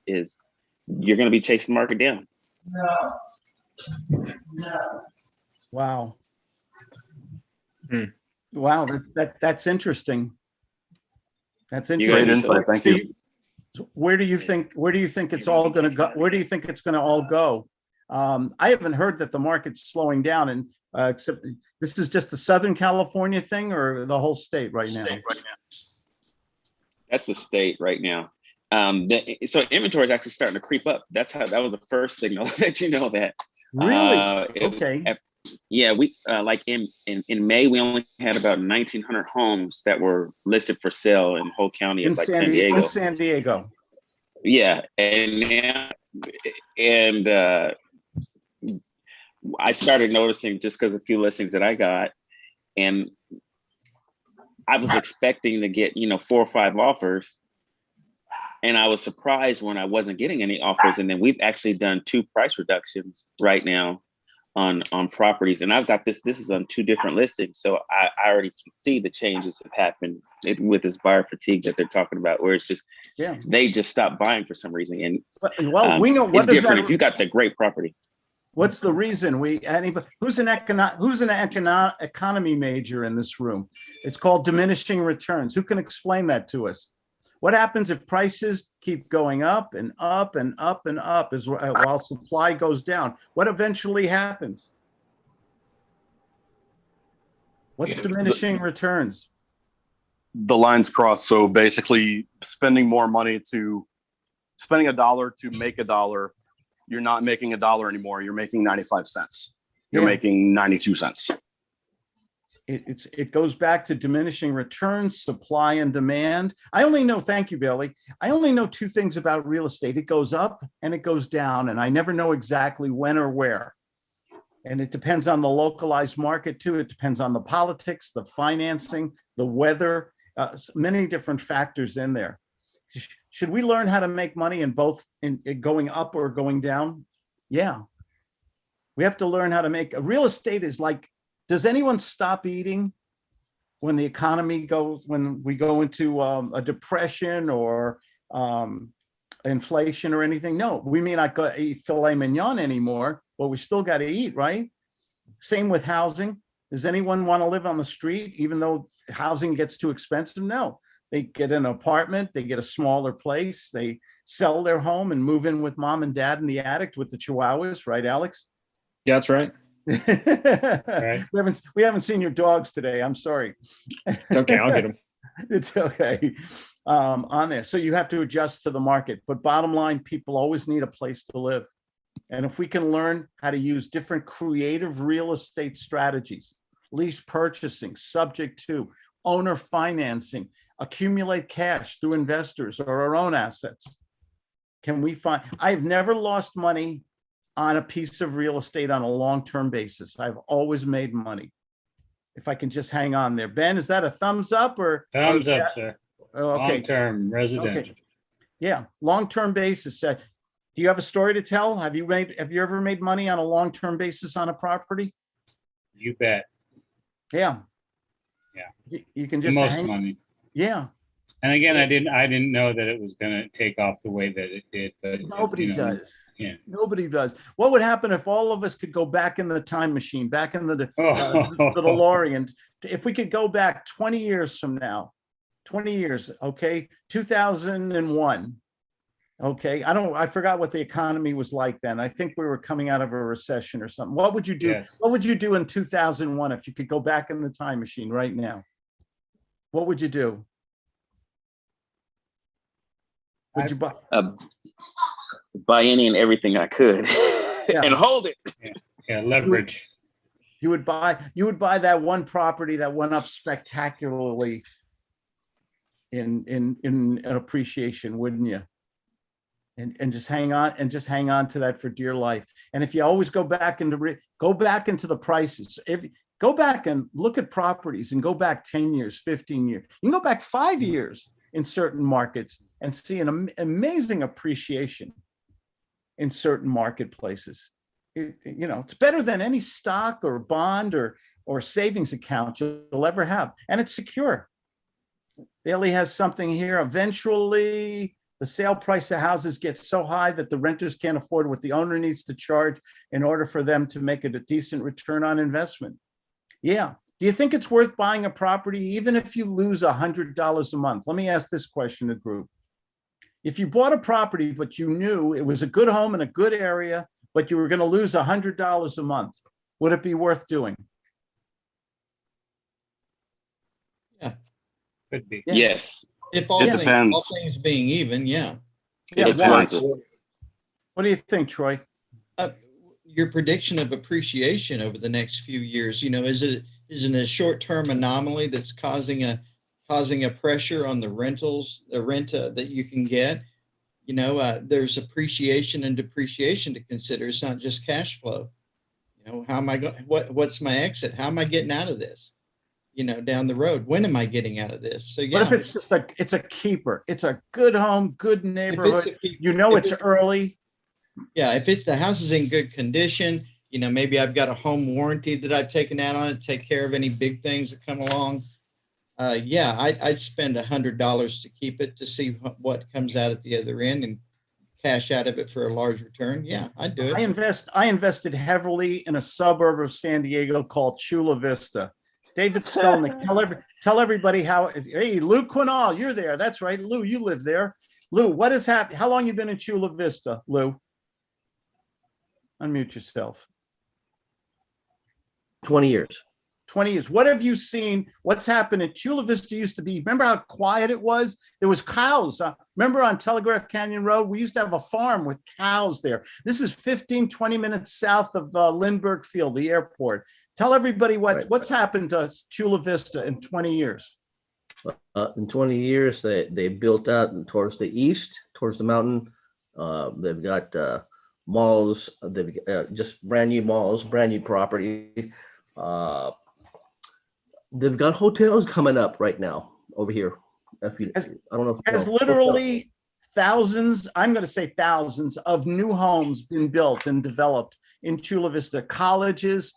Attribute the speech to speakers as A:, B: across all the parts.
A: is you're going to be chasing market down.
B: Wow.
C: Hmm.
B: Wow, that's interesting. That's
A: You
B: interesting.
D: Great insight. Thank you.
B: Where do you think it's all going to go? Where do you think it's going to all go? I haven't heard that the market's slowing down, and except this is just the Southern California thing or the whole state right now?
A: That's the state right now. So inventory is actually starting to creep up. That was the first signal that you know that.
B: Really? Okay.
A: Yeah, we like in May we only had about 1,900 homes that were listed for sale in the whole county of like San Diego.
B: In San Diego.
A: Yeah, and I started noticing just because a few listings that I got, and I was expecting to get 4 or 5 offers, and I was surprised when I wasn't getting any offers. And then we've actually done 2 price reductions right now on properties, and I've got this is on 2 different listings, so I already can see the changes have happened with this buyer fatigue that they're talking about, where it's just they just stopped buying for some reason. And
B: we know what
A: it's different if you got the great property.
B: What's the reason? Who's an economy major in this room? It's called diminishing returns. Who can explain that to us? What happens if prices keep going up and up and up and up while supply goes down? What eventually happens? What's diminishing returns?
D: The lines cross. So basically spending $1 to make $1. You're not making $1 anymore. You're making 95 cents. You're making 92 cents.
B: It goes back to diminishing returns, supply and demand. Thank you, Billy. I only know 2 things about real estate. It goes up and it goes down, and I never know exactly when or where. And it depends on the localized market too. It depends on the politics, the financing, the weather, many different factors in there. Should we learn how to make money in both in going up or going down? Yeah. We have to learn how to make real estate is like, does anyone stop eating when the economy when we go into a depression or inflation or anything? No, we may not go eat filet mignon anymore, but we still got to eat, right? Same with housing. Does anyone want to live on the street even though housing gets too expensive? No. They get an apartment, they get a smaller place, they sell their home and move in with mom and dad in the attic with the chihuahuas, right, Alex?
C: Yeah, that's right.
B: Right. We haven't seen your dogs today. I'm sorry.
C: It's okay. I'll get them.
B: It's okay. On there. So you have to adjust to the market. But bottom line, people always need a place to live. And if we can learn how to use different creative real estate strategies, lease purchasing, subject to, owner financing, accumulate cash through investors or our own assets. I've never lost money on a piece of real estate on a long-term basis. I've always made money. If I can just hang on there. Ben, is that a thumbs up or?
E: Thumbs up, sir.
B: Okay.
E: Long-term residential.
B: Okay. Yeah, long-term basis. Do you have a story to tell? Have you ever made money on a long-term basis on a property?
E: You bet.
B: Yeah.
E: Yeah.
B: You can just
E: Most money.
B: Yeah.
E: And again, I didn't know that it was going to take off the way that it did, but
B: nobody does.
E: Yeah.
B: Nobody does. What would happen if all of us could go back in the time machine, back in the DeLorean? If we could go back 20 years from now, 20 years, okay, 2001. Okay, I forgot what the economy was like then. I think we were coming out of a recession or something. What would you do?
E: Yes.
B: What would you do in 2001 if you could go back in the time machine right now? What would you do? Would you
A: buy any and everything I could and hold it?
E: Yeah, leverage.
B: You would buy that one property that went up spectacularly in appreciation, wouldn't you? And just hang on to that for dear life. And if you always go back into the prices, if go back and look at properties and go back 10 years, 15 years, you can go back 5 years in certain markets and see an amazing appreciation in certain marketplaces. It's better than any stock or bond or savings account you'll ever have. And it's secure. Bailey has something here. Eventually, The sale price of houses gets so high that the renters can't afford what the owner needs to charge in order for them to make it a decent return on investment. Yeah. Do you think it's worth buying a property even if you lose $100 a month? Let me ask this question to the group. If you bought a property, but you knew it was a good home in a good area, but you were going to lose $100 a month, would it be worth doing?
E: Could be.
B: Yeah.
A: Yes.
F: If all
D: It
F: things,
D: depends.
F: all things being even, yeah.
B: Yeah,
A: It
B: why?
A: depends.
B: What do you think, Troy?
F: Your prediction of appreciation over the next few years, is it a short-term anomaly that's causing a pressure on the rentals, the rent that you can get? There's appreciation and depreciation to consider. It's not just cash flow. How am I going? What's my exit? How am I getting out of this? Down the road. When am I getting out of this? So
B: What if
F: yeah,
B: it's just it's a keeper? It's a good home, good
F: if it's
B: neighborhood.
F: a keep-
B: It's early.
F: Yeah, if it's the house is in good condition, maybe I've got a home warranty that I've taken out on it, take care of any big things that come along. Yeah, I'd spend $100 to keep it to see what comes out at the other end and cash out of it for a large return. Yeah, I'd do it.
B: I invested heavily in a suburb of San Diego called Chula Vista. David Skolnick, tell everybody how. Hey, Lou Quinall, you're there. That's right, Lou. You live there. Lou, what has happened? How long you been in Chula Vista, Lou? Unmute yourself.
G: 20 years.
B: 20 years. What have you seen? What's happened at Chula Vista used to be? Remember how quiet it was? There was cows. Remember on Telegraph Canyon Road? We used to have a farm with cows there. This is 15, 20 minutes south of Lindbergh Field, the airport. Tell everybody what's happened to Chula Vista in 20 years.
G: In 20 years, they built out towards the east, towards the mountain. They've got malls. They've just brand new malls, brand new property. They've got hotels coming up right now over here. I don't know.
B: Has literally thousands, I'm going to say thousands of new homes been built and developed in Chula Vista. Colleges,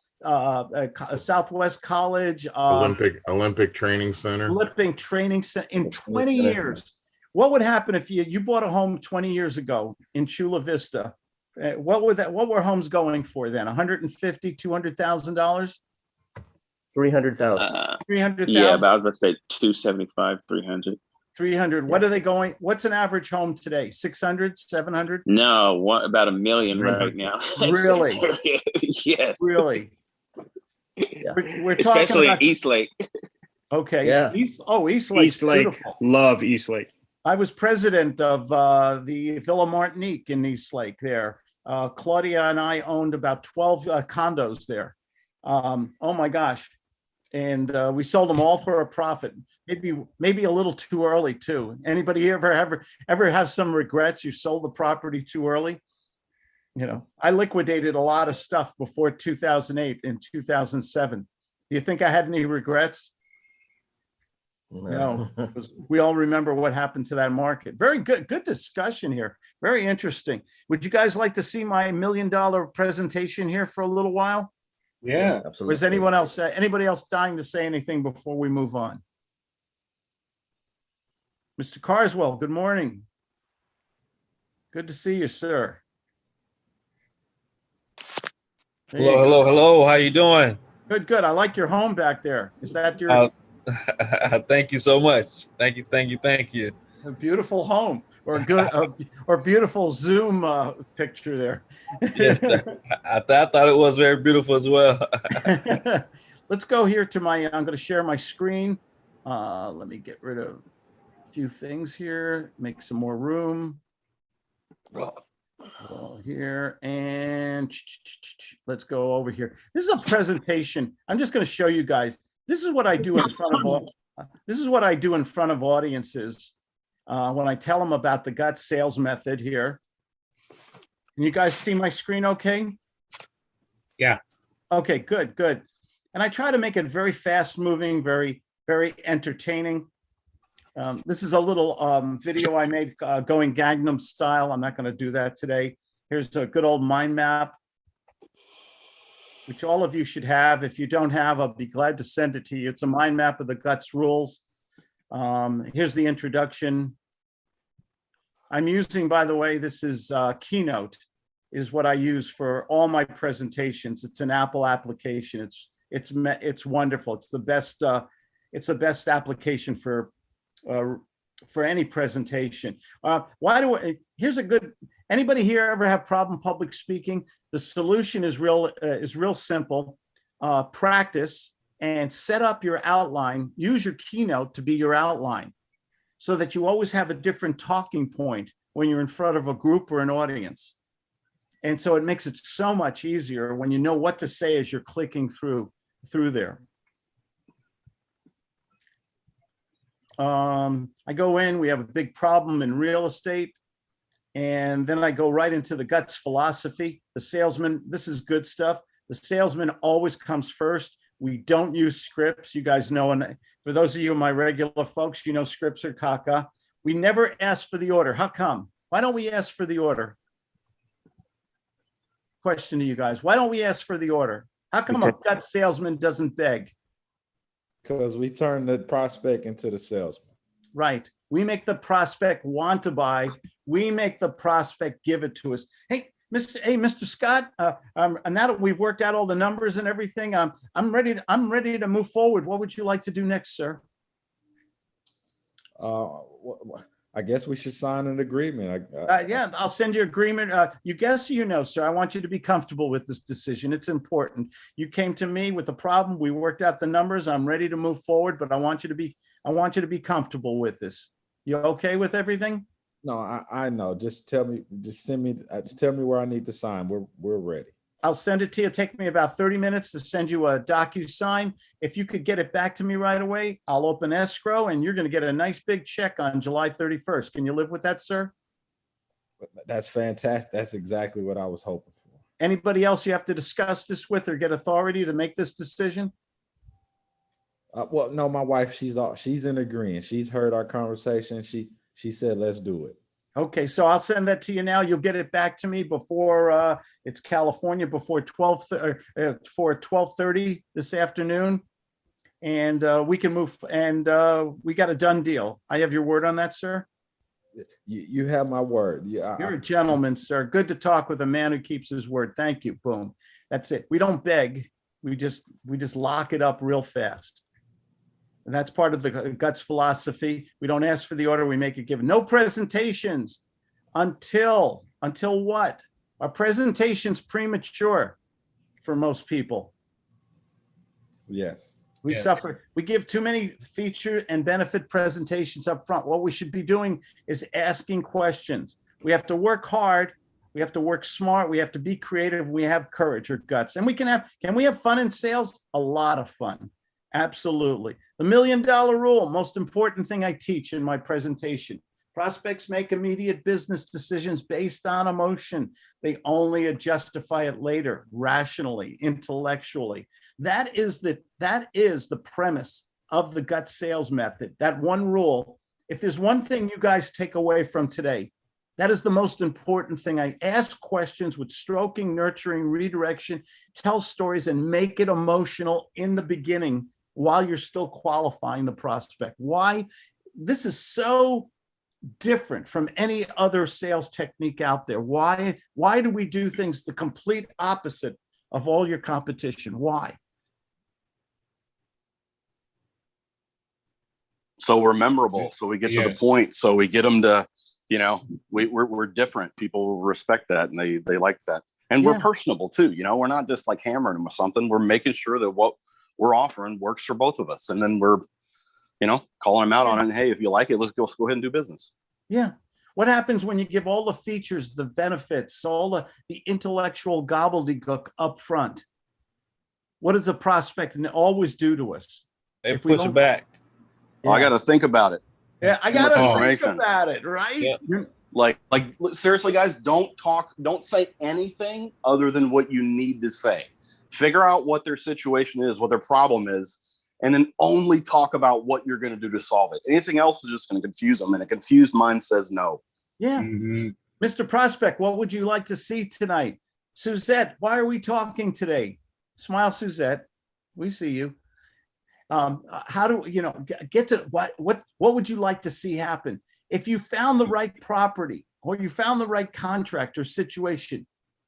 B: Southwest College,
H: Olympic Training Center.
B: Olympic Training Center in 20 years. What would happen if you bought a home 20 years ago in Chula Vista? What were homes going for then? $150,000, $200,000?
G: 300,000.
B: 300,000?
A: Yeah, but I was going to say 275, 300.
B: 300. What are they going? What's an average home today? 600, 700?
A: No, about $1 million right now.
B: Really?
A: Yes.
B: Really?
G: Yeah.
B: We're talking
A: Especially
B: about
A: in Eastlake.
B: okay.
G: Yeah.
B: East Lake's
C: East Lake,
B: beautiful.
C: love East Lake.
B: I was president of the Villa Martinique in East Lake there. Claudia and I owned about 12 condos there. Oh my gosh. And we sold them all for a profit. Maybe a little too early too. Anybody ever have some regrets? You sold the property too early? I liquidated a lot of stuff before 2008 and 2007. Do you think I had any regrets? No, because we all remember what happened to that market. Very good discussion here. Very interesting. Would you guys like to see my $1 million presentation here for a little while?
E: Yeah.
G: Absolutely.
B: Was anybody else dying to say anything before we move on? Mr. Carswell, good morning. Good to see you, sir. There you go.
I: Hello. How you doing?
B: Good. I like your home back there. Is that your
I: Thank you so much. Thank you.
B: a beautiful home or good or beautiful Zoom picture there?
I: Yes, I thought it was very beautiful as well.
B: Let's go here to I'm going to share my screen. Let me get rid of a few things here, make some more room. Here and let's go over here. This is a presentation. I'm just going to show you guys. This is what I do in front of audiences when I tell them about the gut sales method here. Can you guys see my screen okay?
E: Yeah.
B: Okay, good. And I try to make it very fast moving, very, very entertaining. This is a little video I made going Gangnam style. I'm not going to do that today. Here's a good old mind map, which all of you should have. If you don't have, I'll be glad to send it to you. It's a mind map of the GUTS rules. Here's the introduction. I'm using, by the way, this is Keynote is what I use for all my presentations. It's an Apple application. It's wonderful. It's the best application for any presentation. Anybody here ever have problem public speaking? The solution is real simple. Practice and set up your outline. Use your Keynote to be your outline so that you always have a different talking point when you're in front of a group or an audience. And so it makes it so much easier when you know what to say as you're clicking through there. I go in, we have a big problem in real estate. And then I go right into the guts philosophy. The salesman, this is good stuff. The salesman always comes first. We don't use scripts. You guys know, and for those of you, my regular folks, you know, scripts are caca. We never ask for the order. How come? Why don't we ask for the order? Question to you guys. Why don't we ask for the order? How come a gut salesman doesn't beg?
J: Because we turn the prospect into the salesman.
B: Right. We make the prospect want to buy. We make the prospect give it to us. Hey, Mr. Scott, now that we've worked out all the numbers and everything, I'm ready to move forward. What would you like to do next, sir?
J: I guess we should sign an agreement.
B: Yeah, I'll send you agreement. You guess, you know, sir, I want you to be comfortable with this decision. It's important. You came to me with a problem. We worked out the numbers. I'm ready to move forward, but I want you to be comfortable with this. You okay with everything?
J: No, I know. Just tell me where I need to sign. We're ready.
B: I'll send it to you. Take me about 30 minutes to send you a DocuSign. If you could get it back to me right away, I'll open escrow and you're going to get a nice big check on July 31st. Can you live with that, sir?
J: That's fantastic. That's exactly what I was hoping for.
B: Anybody else you have to discuss this with or get authority to make this decision?
J: Well, no, my wife, she's in agreement. She's heard our conversation. She said, let's do it.
B: Okay, so I'll send that to you now. You'll get it back to me before it's California, before 12:30 this afternoon. And we can move, and we got a done deal. I have your word on that, sir?
J: You have my word. Yeah,
B: You're a gentleman, sir. Good to talk with a man who keeps his word. Thank you. Boom. That's it. We don't beg. We just lock it up real fast. And that's part of the guts philosophy. We don't ask for the order, we make it given. No presentations until what? Our presentation's premature for most people.
J: Yes.
B: We suffer. We give too many feature and benefit presentations up front. What we should be doing is asking questions. We have to work hard. We have to work smart. We have to be creative. We have courage or guts. And can we have fun in sales? A lot of fun. Absolutely. The $1 million rule, most important thing I teach in my presentation. Prospects make immediate business decisions based on emotion. They only justify it later, rationally, intellectually. That is the premise of the gut sales method. That one rule. If there's one thing you guys take away from today, that is the most important thing. I ask questions with stroking, nurturing, redirection, tell stories, and make it emotional in the beginning while you're still qualifying the prospect. Why? This is so different from any other sales technique out there. Why do we do things the complete opposite of all your competition? Why?
D: So we're memorable. So we get to the point. So we get them to, you know, we're different. People respect that and they like that. And we're personable too. You know, we're not just like hammering them with something. We're making sure that what we're offering works for both of us. And then we're, you know, calling them out on it. And hey, if you like it, let's go ahead and do business.
B: Yeah. What happens when you give all the features, the benefits, all the intellectual gobbledygook up front? What does the prospect always do to us?
I: They push it back.
D: Yeah. I got to think about it.
B: Yeah, I got to think about it, right?
D: Yeah. Like seriously, guys, don't say anything other than what you need to say. Figure out what their situation is, what their problem is, and then only talk about what you're going to do to solve it. Anything else is just going to confuse them, and a confused mind says no.
B: Yeah. Mm-hmm. Mr. Prospect, what would you like to see tonight? Suzette, why are we talking today? Smile, Suzette. We see you. How do you know? Get to what would you like to see happen? If you found the right property or you found the right contract or situation,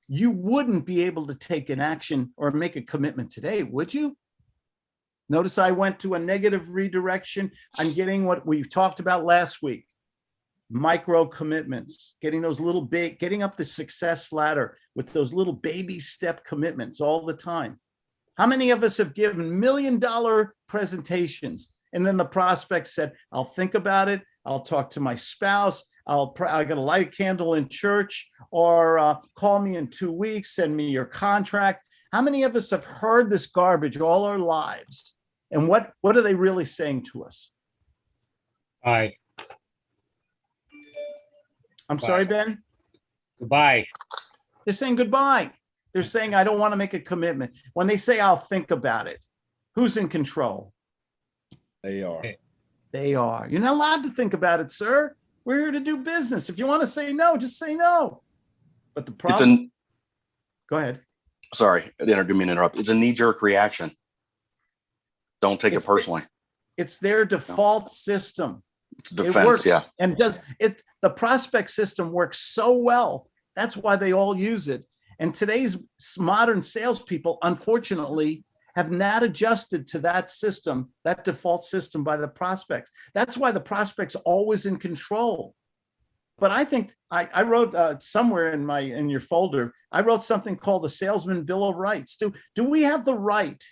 B: you wouldn't be able to take an action or make a commitment today, would you? Notice I went to a negative redirection. I'm getting what we talked about last week. Micro commitments, getting those little big, getting up the success ladder with those little baby step commitments all the time. How many of us have given $1 million presentations and then the prospect said, I'll think about it. I'll talk to my spouse. I got to light a candle in church, or call me in 2 weeks, send me your contract. How many of us have heard this garbage all our lives? And what are they really saying to us?
E: Bye.
B: I'm sorry, Ben?
E: Goodbye.
B: They're saying goodbye. They're saying, I don't want to make a commitment. When they say, I'll think about it, who's in control?
J: They are.
B: They are. You're not allowed to think about it, sir. We're here to do business. If you want to say no, just say no. But the problem. Go ahead.
D: Sorry, I didn't mean to interrupt. It's a knee-jerk reaction. Don't take it personally.
B: It's their default system.
D: It's defense, yeah.
B: And the prospect system works so well. That's why they all use it. And today's modern salespeople, unfortunately, have not adjusted to that system, that default system by the prospects. That's why the prospect's always in control. But I think I wrote somewhere in your folder, I wrote something called the Salesman Bill of Rights. Do we have the right,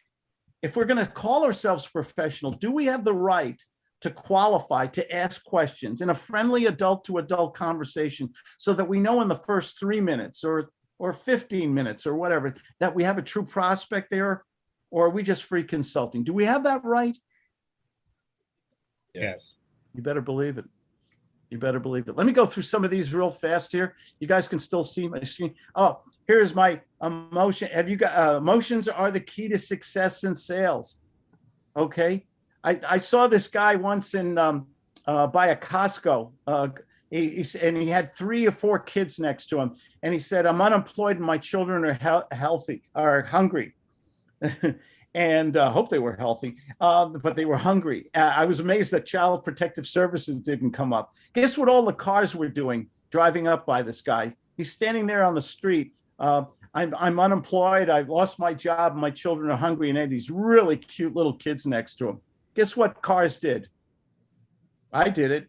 B: if we're going to call ourselves professional, do we have the right to qualify, to ask questions in a friendly adult to adult conversation so that we know in the first 3 minutes or 15 minutes or whatever, that we have a true prospect there, or are we just free consulting? Do we have that right?
E: Yes.
B: You better believe it. You better believe it. Let me go through some of these real fast here. You guys can still see my screen. Oh, here's my emotion. Have you got emotions are the key to success in sales? Okay. I saw this guy once in by a Costco. He had 3 or 4 kids next to him, and he said, "I'm unemployed and my children are hungry." And hope they were healthy, but they were hungry. I was amazed that Child Protective Services didn't come up. Guess what all the cars were doing, driving up by this guy? He's standing there on the street. I'm unemployed. I've lost my job. My children are hungry, and had these really cute little kids next to him. Guess what cars did? I did it.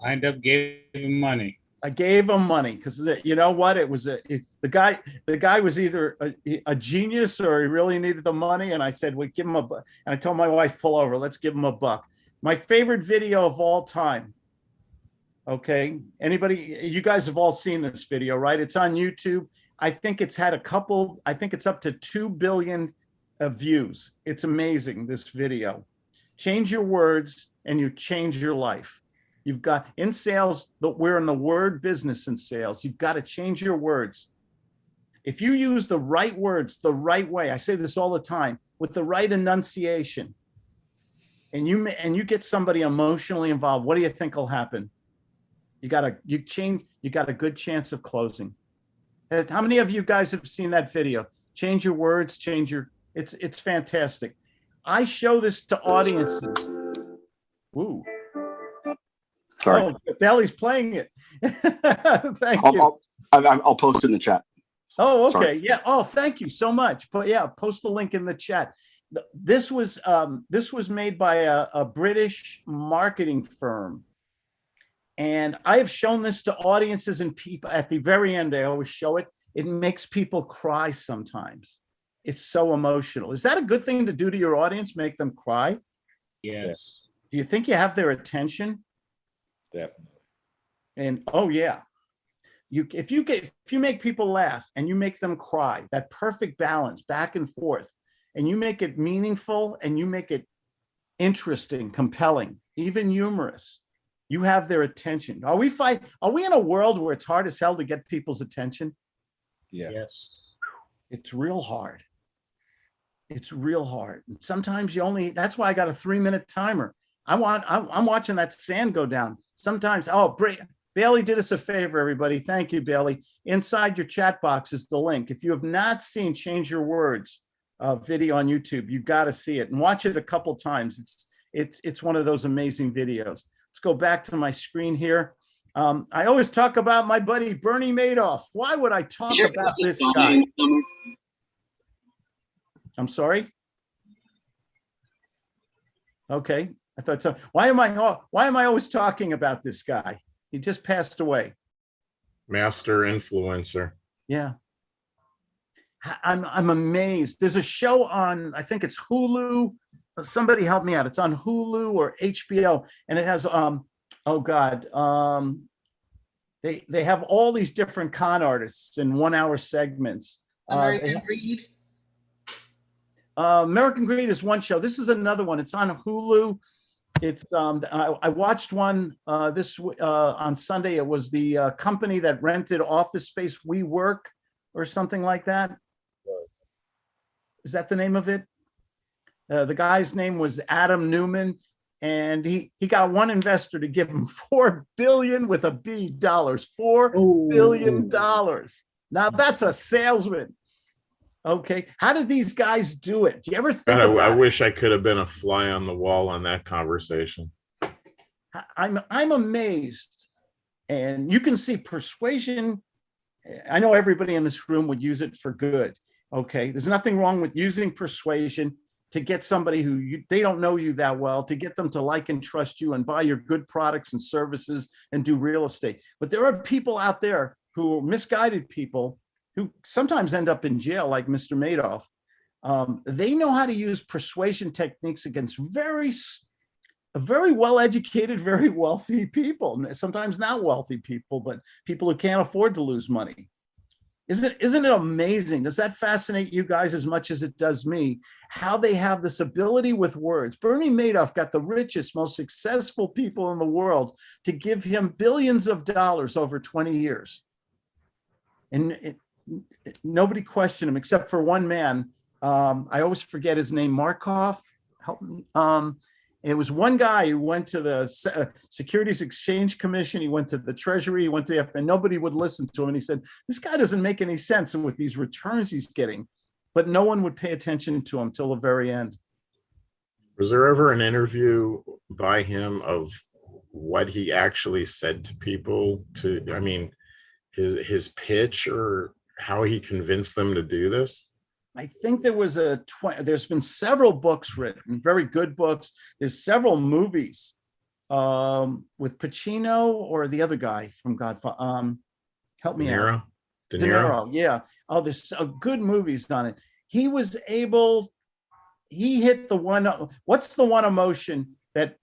E: I end up giving money.
B: I gave him money because you know what? It was the guy was either a genius or he really needed the money. And I said, "We give him a." And I told my wife, "Pull over. Let's give him a buck." My favorite video of all time. Okay, anybody? You guys have all seen this video, right? It's on YouTube. I think it's had I think it's up to 2 billion views. It's amazing, this video. Change your words and you change your life. You've got in sales, we're in the word business in sales. You've got to change your words. If you use the right words the right way, I say this all the time, with the right enunciation, and you get somebody emotionally involved, what do you think will happen? You got a good chance of closing. How many of you guys have seen that video? Change your words, it's fantastic. I show this to audiences. Ooh.
D: Sorry.
B: Oh, Belly's playing it. Thank you.
D: I'll post it in the chat.
B: Oh, okay.
D: Sorry.
B: Yeah. Oh, thank you so much. But yeah, post the link in the chat. This was made by a British marketing firm. And I have shown this to audiences and people at the very end. I always show it. It makes people cry sometimes. It's so emotional. Is that a good thing to do to your audience? Make them cry?
E: Yes.
B: Do you think you have their attention?
J: Definitely.
B: And oh yeah, if you make people laugh and you make them cry, that perfect balance back and forth, and you make it meaningful and you make it interesting, compelling, even humorous, you have their attention. Are we in a world where it's hard as hell to get people's attention?
J: Yes.
B: It's real hard. It's real hard. And sometimes that's why I got a 3-minute timer. I'm watching that sand go down. Sometimes, Bailey did us a favor, everybody. Thank you, Bailey. Inside your chat box is the link. If you have not seen Change Your Words video on YouTube, you've got to see it and watch it a couple times. It's one of those amazing videos. Let's go back to my screen here. I always talk about my buddy Bernie Madoff. Why would I talk about this guy? I'm sorry. Okay, I thought so. Why am I always talking about this guy? He just passed away.
H: Master influencer.
B: Yeah. I'm amazed. There's a show on, I think it's Hulu. Somebody help me out. It's on Hulu or HBO, and it has oh God, they have all these different con artists in 1 hour segments.
K: American Greed.
B: American Greed is one show. This is another one. It's on Hulu. It's I watched one on Sunday. It was the company that rented office space, WeWork or something like that. Is that the name of it? The guy's name was Adam Newman, and he got one investor to give him $4 billion with a B dollars, $4 billion. Now that's a salesman. Okay, how did these guys do it? Do you ever think
H: God,
B: about
H: I
B: it?
H: wish I could have been a fly on the wall on that conversation.
B: I'm amazed, and you can see persuasion. I know everybody in this room would use it for good. Okay, there's nothing wrong with using persuasion to get somebody who they don't know you that well, to get them to like and trust you and buy your good products and services and do real estate. But there are people out there who are misguided people who sometimes end up in jail, like Mr. Madoff. They know how to use persuasion techniques against very well-educated, very wealthy people, sometimes not wealthy people, but people who can't afford to lose money. Isn't it amazing? Does that fascinate you guys as much as it does me? How they have this ability with words. Bernie Madoff got the richest, most successful people in the world to give him billions of dollars over 20 years. And nobody questioned him except for one man. I always forget his name, Markov. Help me. It was one guy who went to the Securities Exchange Commission. He went to the Treasury. He went to the and nobody would listen to him. And he said, this guy doesn't make any sense with these returns he's getting. But no one would pay attention to him till the very end.
H: Was there ever an interview by him of what he actually said to people I mean, his pitch or how he convinced them to do this?
B: I think there was there's been several books written, very good books. There's several movies with Pacino or the other guy from Godfather. Help me out.
H: De Niro.
B: Yeah. Oh, there's good movies on it. He hit the one. What's the one emotion that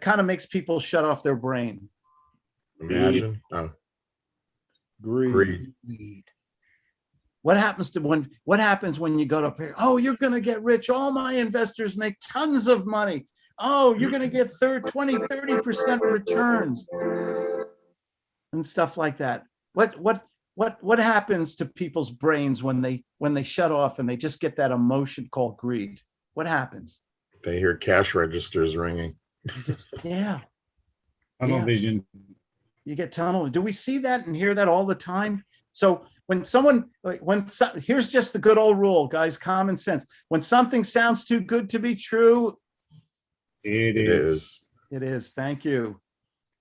B: kind of makes people shut off their brain?
H: Imagine. Oh. Greed.
B: What happens when you go to pay? Oh, you're going to get rich. All my investors make tons of money. Oh, you're going to get 30% returns and stuff like that. What happens to people's brains when they shut off and they just get that emotion called greed? What happens?
H: They hear cash registers ringing.
B: Yeah.
E: Tunnel vision.
B: You get tunnel. Do we see that and hear that all the time? So here's just the good old rule, guys, common sense. When something sounds too good to be true,
E: It is.
B: It is. Thank you.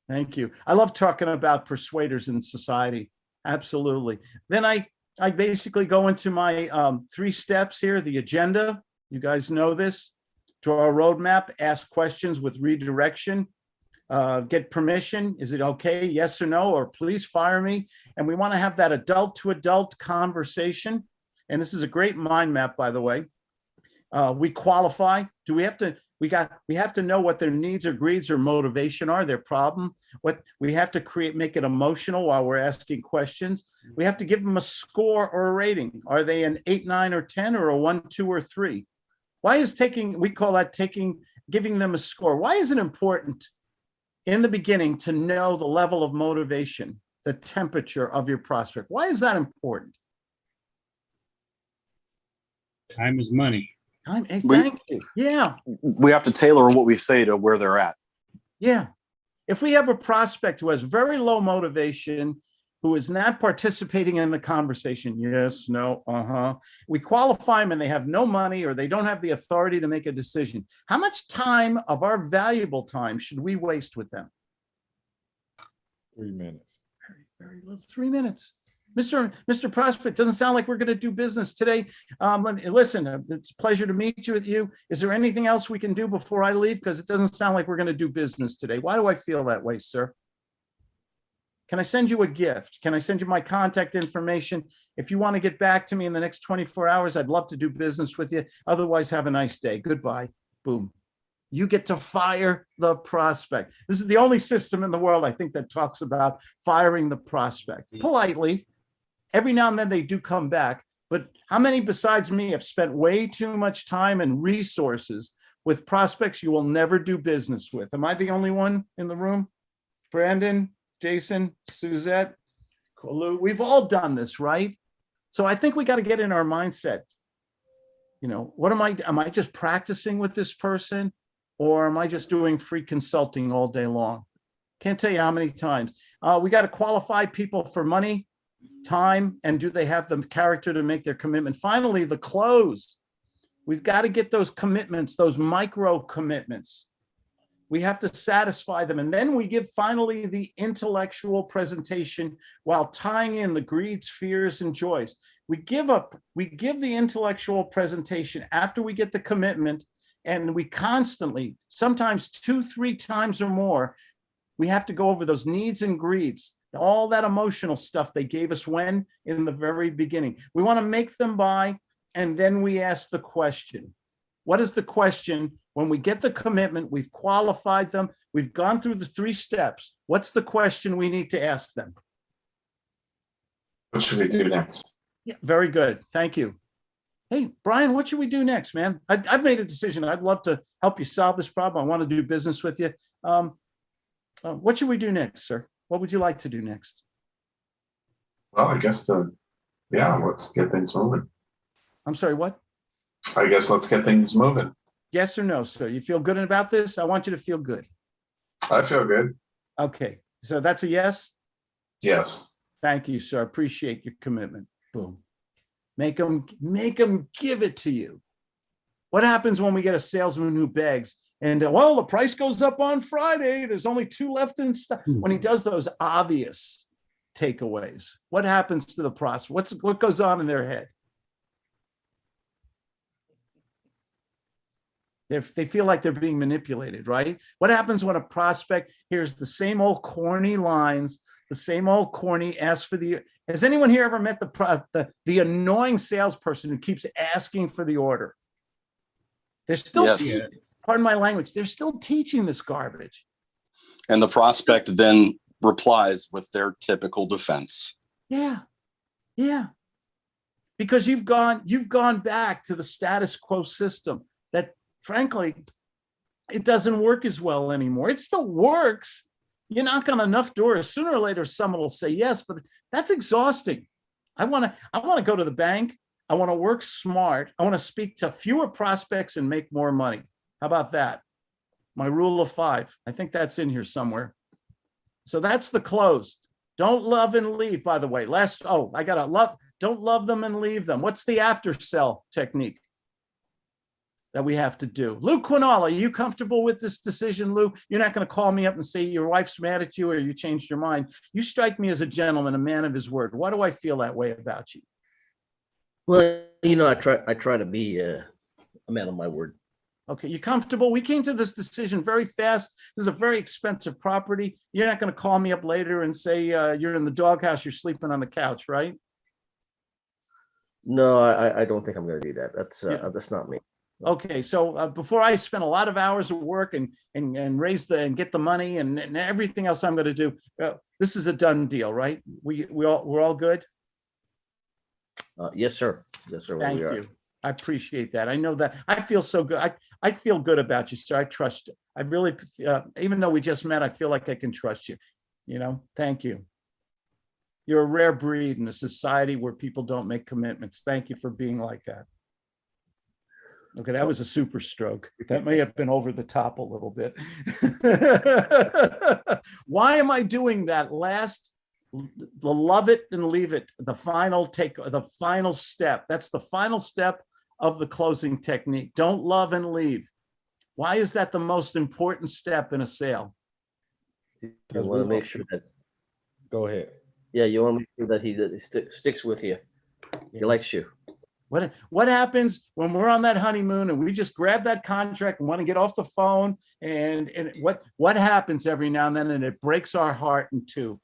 B: Thank you. I love talking about persuaders in society. Absolutely. Then I basically go into my 3 steps here, the agenda. You guys know this. Draw a roadmap, ask questions with redirection. Get permission. Is it okay? Yes or no, or please fire me. And we want to have that adult to adult conversation. And this is a great mind map, by the way. We qualify. Do we have to, we have to know what their needs or greeds or motivation are, their problem. What we have to make it emotional while we're asking questions. We have to give them a score or a rating. Are they an 8, 9, or 10, or a 1, 2, or 3? Why is we call that giving them a score. Why is it important in the beginning to know the level of motivation, the temperature of your prospect? Why is that important?
E: Time is money.
B: Thank you. Yeah.
D: We have to tailor what we say to where they're at.
B: Yeah. If we have a prospect who has very low motivation who is not participating in the conversation. Yes, no, uh-huh. We qualify them and they have no money or they don't have the authority to make a decision. How much time of our valuable time should we waste with them?
J: 3 minutes.
B: Very little, 3 minutes. Mr. Prospect, doesn't sound like we're going to do business today. Listen, it's a pleasure to meet you with you. Is there anything else we can do before I leave? Because it doesn't sound like we're going to do business today. Why do I feel that way, sir? Can I send you a gift? Can I send you my contact information? If you want to get back to me in the next 24 hours, I'd love to do business with you. Otherwise, have a nice day. Goodbye. Boom. You get to fire the prospect. This is the only system in the world, I think, that talks about firing the prospect politely. Every now and then they do come back, but how many besides me have spent way too much time and resources with prospects you will never do business with? Am I the only one in the room? Brandon, Jason, Suzette, Lou, we've all done this, right? So I think we got to get in our mindset. You know, what am I just practicing with this person, or am I just doing free consulting all day long? Can't tell you how many times. We got to qualify people for money, time, and do they have the character to make their commitment? Finally, the close. We've got to get those commitments, those micro commitments. We have to satisfy them. And then we give finally the intellectual presentation while tying in the greeds, fears, and joys. We give the intellectual presentation after we get the commitment, and we constantly, sometimes 2-3 times or more, we have to go over those needs and greeds, all that emotional stuff they gave us when in the very beginning. We want to make them buy, and then we ask the question. What is the question? When we get the commitment, we've qualified them, we've gone through the 3 steps. What's the question we need to ask them?
K: What should we do next?
B: Yeah, very good. Thank you. Hey, Brian, what should we do next, man? I've made a decision. I'd love to help you solve this problem. I want to do business with you. What should we do next, sir? What would you like to do next?
K: Well, I guess let's get things moving.
B: I'm sorry, what?
K: I guess let's get things moving.
B: Yes or no, sir? You feel good about this? I want you to feel good.
K: I feel good.
B: Okay, so that's a yes?
K: Yes.
B: Thank you, sir. Appreciate your commitment. Boom. Make them give it to you. What happens when we get a salesman who begs and, well, the price goes up on Friday, there's only 2 left in stock? When he does those obvious takeaways, what happens to the prospect? What goes on in their head? They feel like they're being manipulated, right? What happens when a prospect hears the same old corny lines, the same old corny ask for the, has anyone here ever met the annoying salesperson who keeps asking for the order? They're still,
D: Yes.
B: Pardon my language, they're still teaching this garbage.
D: And the prospect then replies with their typical defense.
B: Yeah. Because you've gone back to the status quo system that, frankly, it doesn't work as well anymore. It still works. You knock on enough doors, sooner or later, someone will say yes, but that's exhausting. I want to go to the bank. I want to work smart. I want to speak to fewer prospects and make more money. How about that? My rule of 5. I think that's in here somewhere. So that's the close. Don't love and leave, by the way. Don't love them and leave them. What's the after sell technique that we have to do? Lou Quinall, are you comfortable with this decision, Lou? You're not going to call me up and say your wife's mad at you or you changed your mind. You strike me as a gentleman, a man of his word. Why do I feel that way about you?
G: Well, I try to be a man of my word.
B: Okay, you comfortable? We came to this decision very fast. This is a very expensive property. You're not going to call me up later and say you're in the doghouse, you're sleeping on the couch, right?
G: No, I don't think I'm going to do that. That's not me.
B: Okay, so before I spend a lot of hours of work and get the money and everything else I'm going to do, this is a done deal, right? We're all good.
G: Yes, sir. Yes, sir.
B: Thank you. I appreciate that. I know that. I feel so good. I feel good about you, sir. I trust you. I really, even though we just met, I feel like I can trust you. Thank you. You're a rare breed in a society where people don't make commitments. Thank you for being like that. Okay, that was a super stroke. That may have been over the top a little bit. Why am I doing that last The love it and leave it, the final step. That's the final step of the closing technique. Don't love and leave. Why is that the most important step in a sale?
G: You want to make sure that,
J: Go ahead.
G: yeah, you want to make sure that he sticks with you. He likes you.
B: What happens when we're on that honeymoon and we just grab that contract and want to get off the phone, and what happens every now and then, and it breaks our heart in two.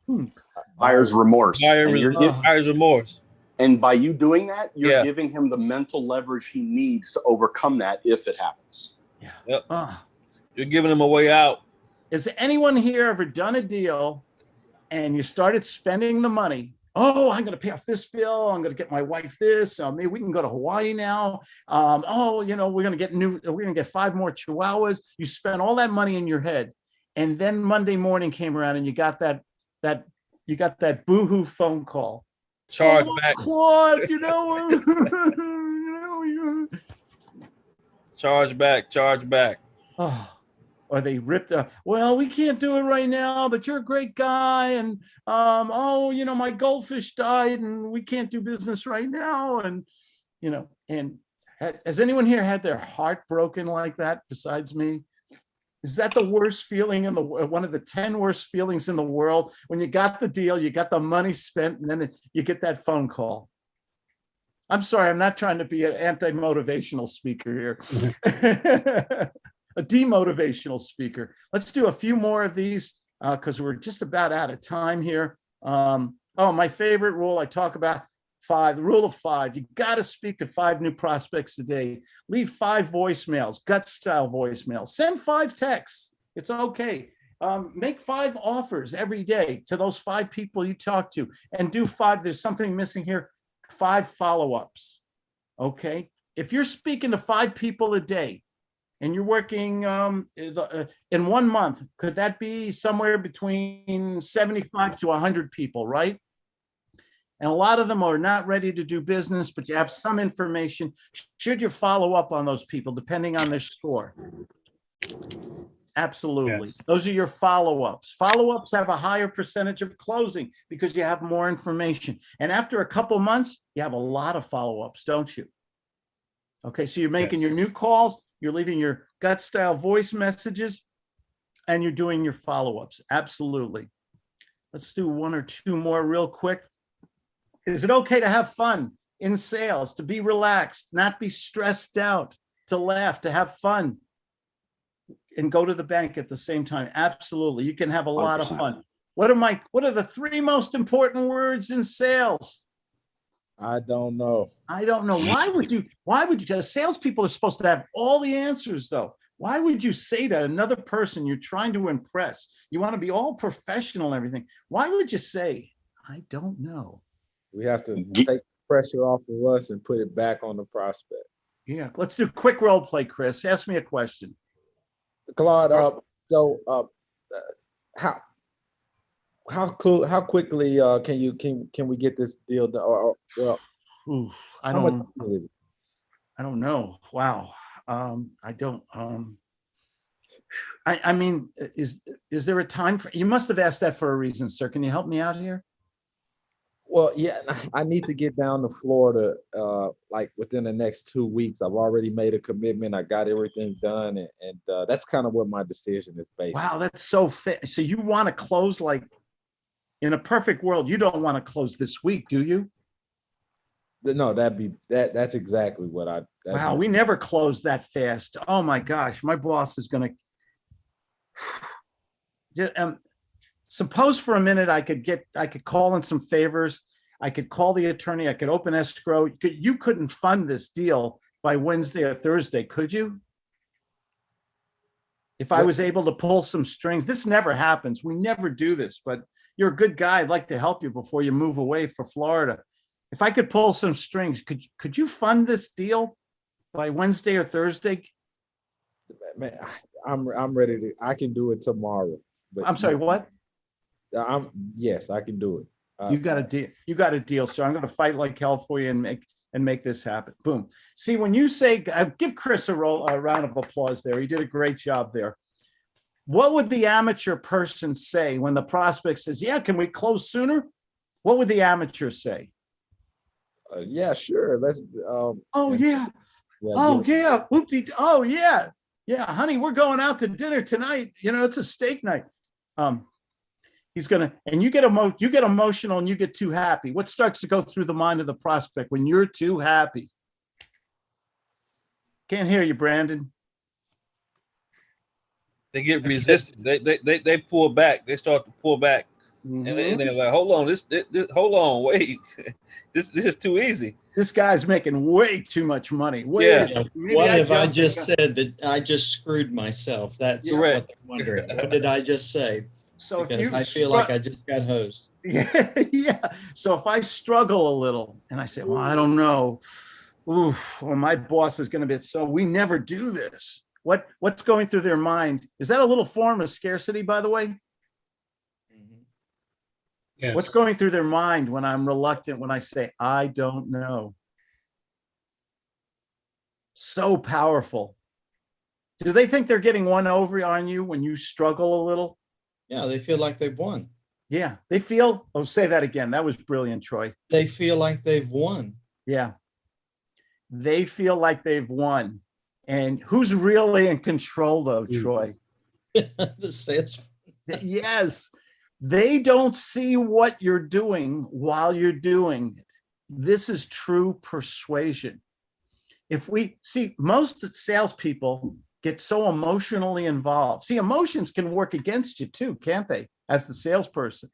D: Buyer's remorse. And you're
I: Buyer's remorse.
D: and by you doing that, you're
I: Yeah.
D: giving him the mental leverage he needs to overcome that if it happens.
B: Yeah.
I: Yep. You're giving him a way out.
B: Has anyone here ever done a deal and you started spending the money? Oh, I'm going to pay off this bill. I'm going to get my wife this. Maybe we can go to Hawaii now. Oh, we're going to get 5 more Chihuahuas. You spent all that money in your head. And then Monday morning came around and you got that boohoo phone call.
I: Charge back.
B: Claude,
I: Charge back. Charge back.
B: Oh, or they ripped well, we can't do it right now, but you're a great guy. And, my goldfish died and we can't do business right now. And, and has anyone here had their heart broken like that besides me? Is that the worst feeling one of the 10 worst feelings in the world? When you got the deal, you got the money spent, and then you get that phone call. I'm sorry, I'm not trying to be an anti-motivational speaker here. A demotivational speaker. Let's do a few more of these because we're just about out of time here. My favorite rule I talk about, 5, the rule of 5. You got to speak to 5 new prospects a day. Leave 5 voicemails, gut style voicemails. Send 5 texts. It's okay. Make 5 offers every day to those 5 people you talk to, and do 5. There's something missing here. 5 follow-ups. Okay. If you're speaking to 5 people a day and you're working in 1 month, could that be somewhere between 75 to 100 people, right? And a lot of them are not ready to do business, but you have some information. Should you follow up on those people depending on their score? Absolutely.
E: Yes.
B: Those are your follow-ups. Follow-ups have a higher percentage of closing because you have more information. And after a couple months, you have a lot of follow-ups, don't you? Okay, so you're making your new calls, you're leaving your gut style voice messages, and you're doing your follow-ups. Absolutely. Let's do 1 or 2 more real quick. Is it okay to have fun in sales, to be relaxed, not be stressed out, to laugh, to have fun, and go to the bank at the same time? Absolutely. You can have a lot of
D: 100%.
B: fun. What are the 3 most important words in sales?
J: I don't know.
B: I don't know. Why would you, salespeople are supposed to have all the answers though. Why would you say to another person you're trying to impress, you want to be all professional and everything? Why would you say, I don't know?
J: We have to take pressure off of us and put it back on the prospect.
B: Yeah. Let's do quick role play, Chris. Ask me a question.
J: Claude, how quickly can we get this deal done?
B: Ooh, I
J: how much
B: don't
J: money is it?
B: I don't know. Wow. I don't. I mean, is there a time for? You must have asked that for a reason, sir. Can you help me out here?
J: Well, yeah, I need to get down to Florida like within the next 2 weeks. I've already made a commitment. I got everything done, and that's kind of what my decision is based.
B: Wow, that's so fit. So you want to close like in a perfect world? You don't want to close this week, do you?
J: No, that's exactly what I.
B: Wow, we never close that fast. Oh my gosh, my boss is going to. Suppose for a minute I could call in some favors. I could call the attorney. I could open escrow. You couldn't fund this deal by Wednesday or Thursday, could you? If I was able to pull some strings, this never happens. We never do this, but you're a good guy. I'd like to help you before you move away for Florida. If I could pull some strings, could you fund this deal by Wednesday or Thursday?
J: Man, I'm ready to. I can do it tomorrow. But
B: I'm sorry, what?
J: Yes, I can do it.
B: You got a deal. You got a deal, sir. I'm going to fight like hell for you and make this happen. Boom. See, when you say, give Chris a round of applause there. He did a great job there. What would the amateur person say when the prospect says, yeah, can we close sooner? What would the amateurs say?
J: Yeah, sure. Let's.
B: Oh yeah. Oh yeah. Whoopsie. Oh yeah. Yeah, honey, we're going out to dinner tonight. You know, it's a steak night. He's gonna, and you get emotional and you get too happy. What starts to go through the mind of the prospect when you're too happy? Can't hear you, Brandon.
I: They get resistant. They pull back. They start to pull back,
B: Mhm.
I: and they're like, "Hold on, this hold on, wait, this is too easy."
B: This guy's making way too much money.
I: Yeah.
F: What have I just said that I just screwed myself? That's what
I: Correct.
F: they're wondering. What did I just say?
B: So if
F: Because
B: you
F: I feel like I just got hosed.
B: Yeah, yeah. So if I struggle a little and I say, well, I don't know. Ooh, well, my boss is going to be, so we never do this. What's going through their mind? Is that a little form of scarcity, by the way?
E: Yes.
B: What's going through their mind when I'm reluctant, when I say, I don't know? So powerful. Do they think they're getting one over on you when you struggle a little?
F: Yeah, they feel like they've won.
B: Yeah, they feel, oh, say that again. That was brilliant, Troy.
F: They feel like they've won.
B: Yeah. They feel like they've won. And who's really in control though, Troy?
F: The sales.
B: Yes. They don't see what you're doing while you're doing it. This is true persuasion. If we see, most salespeople get so emotionally involved. See, emotions can work against you too, can't they? As the salesperson,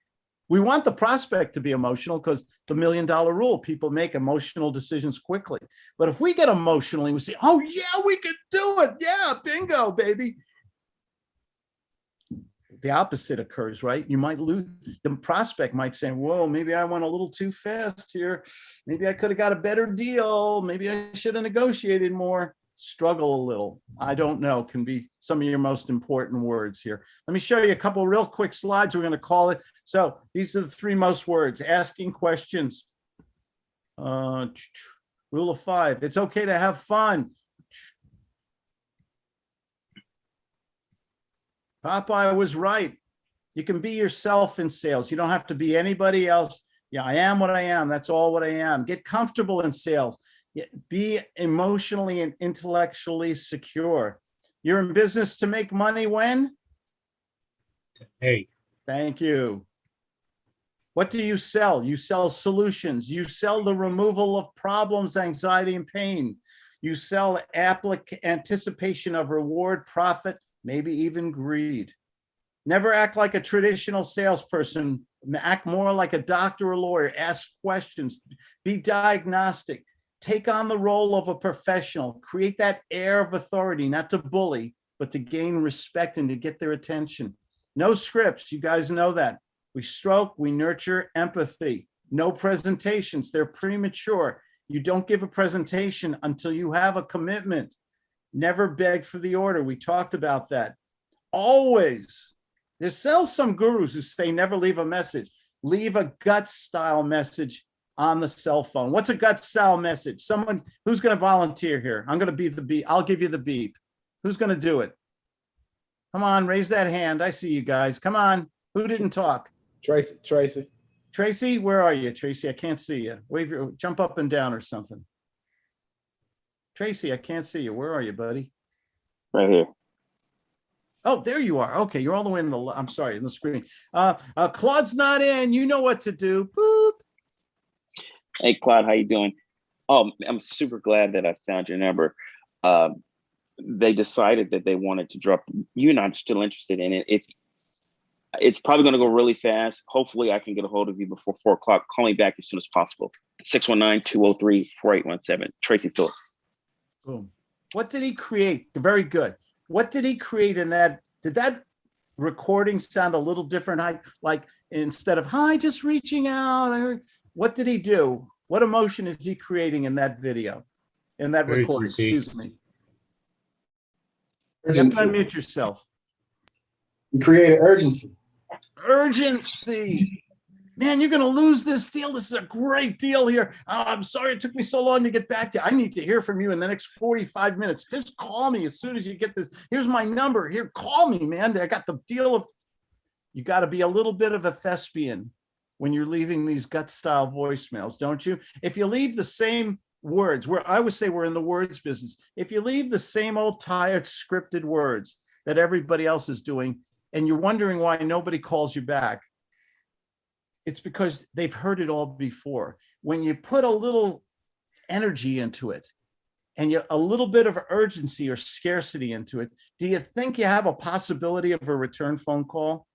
B: we want the prospect to be emotional because the $1 million rule, people make emotional decisions quickly. But if we get emotionally, we say, oh yeah, we can do it. Yeah, bingo, baby. The opposite occurs, right? You might lose, the prospect might say, whoa, maybe I went a little too fast here. Maybe I could have got a better deal. Maybe I should have negotiated more. Struggle a little. I don't know, can be some of your most important words here. Let me show you a couple real quick slides. We're going to call it. So these are the 3 most words: asking questions. Rule of 5. It's okay to have fun. Popeye was right. You can be yourself in sales. You don't have to be anybody else. Yeah, I am what I am. That's all what I am. Get comfortable in sales. Be emotionally and intellectually secure. You're in business to make money when?
E: Hey,
B: Thank you. What do you sell? You sell solutions. You sell the removal of problems, anxiety, and pain. You sell anticipation of reward, profit, maybe even greed. Never act like a traditional salesperson. Act more like a doctor or lawyer. Ask questions. Be diagnostic. Take on the role of a professional. Create that air of authority, not to bully, but to gain respect and to get their attention. No scripts. You guys know that. We stroke, we nurture empathy. No presentations. They're premature. You don't give a presentation until you have a commitment. Never beg for the order. We talked about that. Always. There's some gurus who say never leave a message. Leave a gut style message on the cell phone. What's a gut style message? Someone who's going to volunteer here. I'm going to be the beep. I'll give you the beep. Who's going to do it? Come on, raise that hand. I see you guys. Come on. Who didn't talk?
J: Tracy.
B: Tracy, where are you, Tracy? I can't see you. Wave your, jump up and down or something. Tracy, I can't see you. Where are you, buddy?
A: Right here.
B: Oh, there you are. Okay, you're all the way in the, I'm sorry, in the screen. Claude's not in. You know what to do. Boop.
A: Hey, Claude, how you doing? Oh, I'm super glad that I found your number. They decided that they wanted to drop. You're not still interested in it. If it's probably going to go really fast. Hopefully I can get a hold of you before 4 o'clock. Call me back as soon as possible. 619-203-4817. Tracy Phillips.
B: Boom. What did he create? Very good. What did he create in that? Did that recording sound a little different? Like instead of, hi, just reaching out. I heard, what did he do? What emotion is he creating in that video? In that recording, excuse me. You have to unmute yourself.
L: He created urgency.
B: Urgency. Man, you're going to lose this deal. This is a great deal here. Oh, I'm sorry it took me so long to get back to you. I need to hear from you in the next 45 minutes. Just call me as soon as you get this. Here's my number. Here, call me, man. I got the deal of, you got to be a little bit of a thespian when you're leaving these gut style voicemails, don't you? If you leave the same words, where I would say we're in the words business, if you leave the same old tired scripted words that everybody else is doing, and you're wondering why nobody calls you back, it's because they've heard it all before. When you put a little energy into it and a little bit of urgency or scarcity into it, do you think you have a possibility of a return phone call?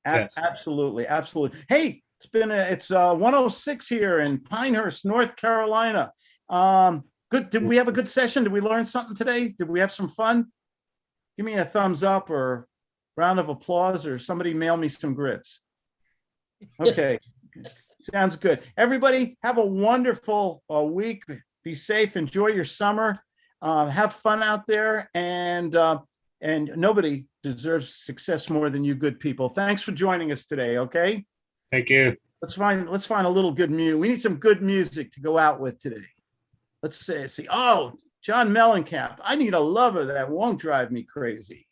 E: Yes.
B: Absolutely. Absolutely. Hey, it's 106 here in Pinehurst, North Carolina. Good. Did we have a good session? Did we learn something today? Did we have some fun? Give me a thumbs up or round of applause, or somebody mail me some grits. Okay. Sounds good. Everybody have a wonderful week. Be safe. Enjoy your summer. Have fun out there. And nobody deserves success more than you good people. Thanks for joining us today. Okay.
E: Thank you.
B: Let's find a little good music. We need some good music to go out with today. Let's see. Oh, John Mellencamp. I need a lover that won't drive me crazy.